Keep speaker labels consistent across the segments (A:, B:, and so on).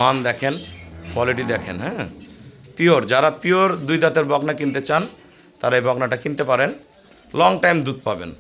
A: মান দেখেন, কোয়ালিটি দেখেন। হ্যাঁ, পিওর, যারা পিওর দুই দাঁতের বকনা কিনতে চান তারা এই বকনাটা কিনতে পারেন, লং টাইম দুধ পাবেন।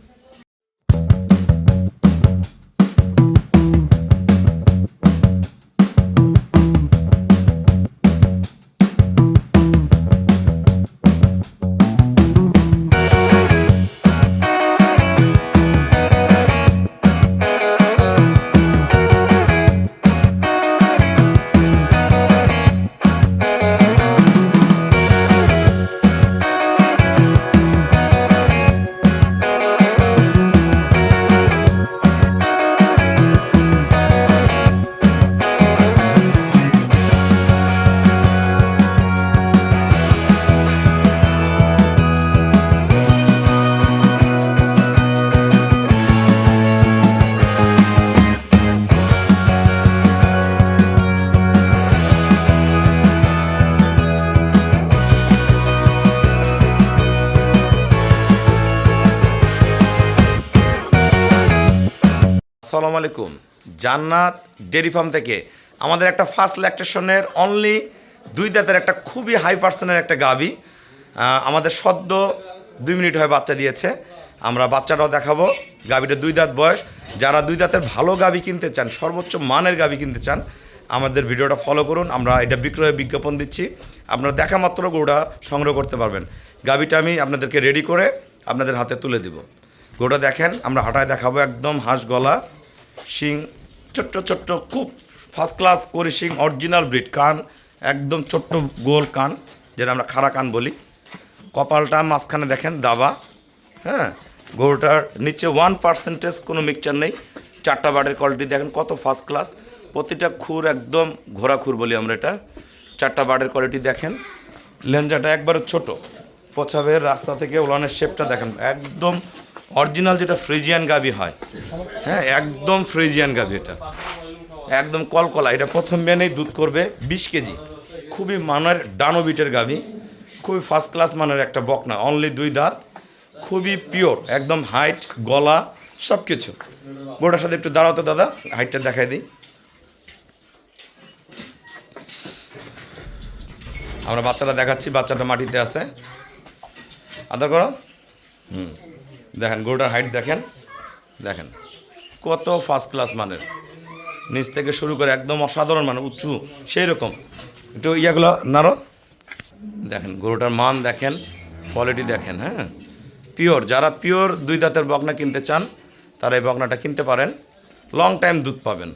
A: আসসালামু আলাইকুম, জান্নাত ডেয়ারি ফার্ম থেকে আমাদের একটা ফার্স্ট ল্যাকটেশনের অনলি দুই দাঁতের একটা খুবই হাই পার্সেন্টের একটা গাভী আমাদের সদ্য 2 মিনিট হয় বাচ্চা দিয়েছে। আমরা বাচ্চাটাও দেখাবো। গাভীটা 2 দাঁত বয়স। যারা 2 দাঁতের ভালো গাভী কিনতে চান, সর্বোচ্চ মানের গাভী কিনতে চান, আমাদের ভিডিওটা ফলো করুন। আমরা এটা বিক্রয় বিজ্ঞাপন দিচ্ছি, আপনারা দেখা মাত্র গরুটা সংগ্রহ করতে পারবেন। গাভীটা আমি আপনাদেরকে রেডি করে আপনাদের হাতে তুলে দিব। গরুটা দেখেন, আমরা হাঁটায় দেখাবো। একদম হাঁস গলা, শিং ছোট্ট ছোট্ট, খুব ফার্স্ট ক্লাস করে শিং, অরিজিনাল ব্রিড। কান একদম ছোট্ট গোল কান, যেটা আমরা খাড়া কান বলি। কপালটা মাঝখানে দেখেন দাবা। হ্যাঁ, গরুটার নিচে 1% কোনো মিক্সচার নেই। 4টা বাটের কোয়ালিটি দেখেন কত ফার্স্ট ক্লাস। প্রতিটা খুর একদম ঘোড়া খুর বলি আমরা এটা। 4টা বাটের কোয়ালিটি দেখেন। লেঞ্জাটা একবারে ছোট, পছাবের রাস্তা থেকে ওলানের শেপটা দেখেন একদম অরিজিনাল, যেটা ফ্রিজিয়ান গাভী হয়। হ্যাঁ, একদম ফ্রিজিয়ান গাভী, এটা একদম কলকলা। এটা প্রথম বেনেই দুধ করবে 20 কেজি। খুবই মানের ডানোবিটের গাভী, খুবই ফার্স্ট ক্লাস মানের একটা বকনা। অনলি 2 দাঁত, খুবই পিওর, একদম হাইট, গলা, সব কিছু। গোটার সাথে একটু দাঁড়াতো দাদা, হাইটটা দেখাই দিই। আমরা বাচ্চাটা দেখাচ্ছি, বাচ্চাটা মাটিতে আছে। আদা করো। দেখেন গরুটার হাইট দেখেন, দেখেন কত ফার্স্ট ক্লাস মানের। নিচ থেকে শুরু করে একদম অসাধারণ মানে উঁচু, সেই রকম। একটু ইয়াগুলো নাড়ো। দেখেন গরুটার মান দেখেন, কোয়ালিটি দেখেন। হ্যাঁ, পিওর, যারা পিওর 2 দাঁতের বকনা কিনতে চান তারা এই বকনাটা কিনতে পারেন, লং টাইম দুধ পাবেন।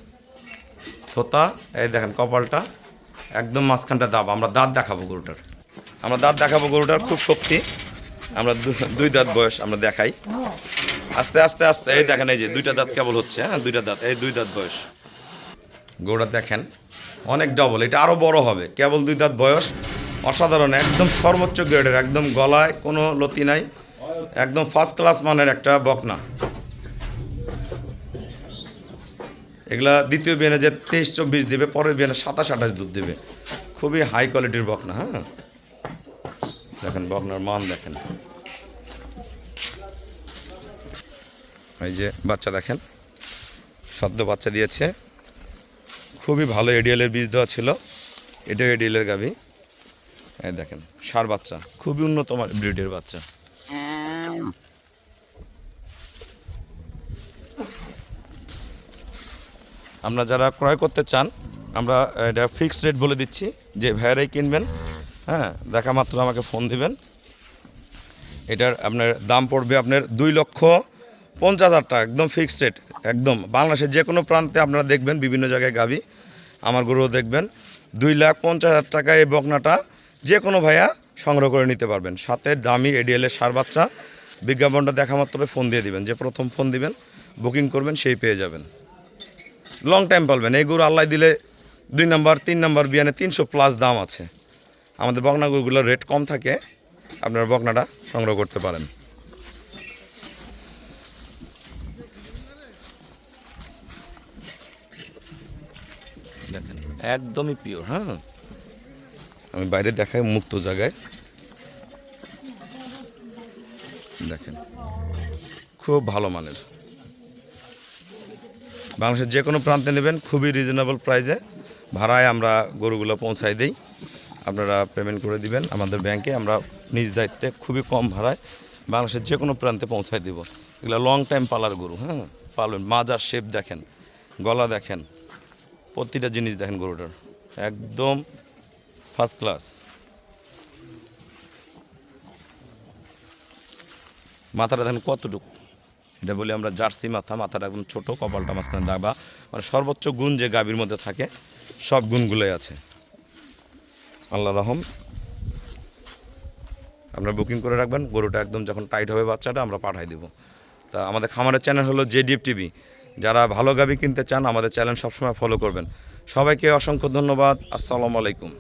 A: থোতা, এই দেখেন কপালটা একদম মাঝখানটা দাব। আমরা দাঁত দেখাবো গরুটার, গরুটার খুব শক্তি। আমরা 2 দাঁত বয়স আমরা দেখাই। আস্তে আস্তে আস্তে, এই দেখেন, এই যে 2টা দাঁত কেবল হচ্ছে। হ্যাঁ, 2টা দাঁত, এই 2 দাঁত বয়স। গরুটা দেখেন অনেক ডবল, এটা আরও বড় হবে। কেবল 2 দাঁত বয়স, অসাধারণ, একদম সর্বোচ্চ গ্রেডের, একদম গলায় কোনো লতি নাই, একদম ফার্স্ট ক্লাস মানের একটা বকনা। এগুলা দ্বিতীয় বিয়ানে যে 23-24 দেবে, পরের বিয়ানে 27-28 দুধ দেবে। খুবই হাই কোয়ালিটির বকনা। হ্যাঁ, দেখেন বকনার মান দেখেন। এই যে বাচ্চা দেখেন, সদ্য বাচ্চা দিয়েছে। খুবই ভালো এডিএলের বীজ দেওয়া ছিল, এটাও এডিএলের গাভী। এই দেখেন ষাঁড় বাচ্চা, খুবই উন্নত ব্রিডের বাচ্চা। আমরা যারা ক্রয় করতে চান, আমরা এটা ফিক্সড রেট বলে দিচ্ছি, যে ভাইয়ারাই কিনবেন। হ্যাঁ, দেখা মাত্র আমাকে ফোন দিবেন। এটার আপনার দাম পড়বে আপনার 2,50,000 টাকা, একদম ফিক্সড রেট। একদম বাংলাদেশের যে কোনো প্রান্তে আপনারা দেখবেন, বিভিন্ন জায়গায় গাভী, আমার গরুও দেখবেন। 2,50,000 টাকায় এই বকনাটা যে কোনো ভাইয়া সংগ্রহ করে নিতে পারবেন। সাথে দামি এডিএলের ষাঁড় বাচ্চা। বিজ্ঞাপনটা দেখা মাত্র ফোন দিয়ে দিবেন, যে প্রথম ফোন দিবেন, বুকিং করবেন, সেই পেয়ে যাবেন। লং টাইম পালবেন। এই গরু আল্লাহ দিলে 2 নাম্বার 3 নাম্বার বিয়ানে 300+ দাম আছে। আমাদের বকনা গরুগুলোর রেট কম থাকে, আপনারা বকনাটা সংগ্রহ করতে পারেন। দেখেন একদমই পিওর। হ্যাঁ, আমি বাইরে দেখাই মুক্ত জায়গায়। দেখেন খুব ভালো মানের। বাংলাদেশের যে কোনো প্রান্তে নেবেন খুবই রিজনেবল প্রাইসে ভাড়ায় আমরা গরুগুলো পৌঁছাই দিই, আপনারা পেমেন্ট করে দিবেন আমাদের ব্যাংকে। আমরা নিজ দায়িত্বে খুবই কম ভাড়ায় বাংলাদেশের যে কোনো প্রান্তে পৌঁছায় দেব। এগুলো লং টাইম পালার গরু, হ্যাঁ পালবেন। মাজার শেপ দেখেন, গলা দেখেন, প্রতিটা জিনিস দেখেন গরুটার একদম ফার্স্ট ক্লাস। মাথাটা দেখেন কতটুকু, এটা বলি আমরা জার্সি মাথা। মাথাটা একদম ছোটো, কপালটা মাঝখানে দাবা, মানে সর্বোচ্চ গুণ যে গাভীর মধ্যে থাকে সব গুণগুলোই আছে। আল্লাহ রহম। আপনারা বুকিং করে রাখবেন, গরুটা একদম যখন টাইট হবে বাচ্চাটা আমরা পাঠাই দেবো। তা আমাদের খামারের চ্যানেল হলো জেডিএফ টিভি। যারা ভালো গাভী কিনতে চান আমাদের চ্যানেল সবসময় ফলো করবেন। সবাইকে অসংখ্য ধন্যবাদ। আসসালামু আলাইকুম।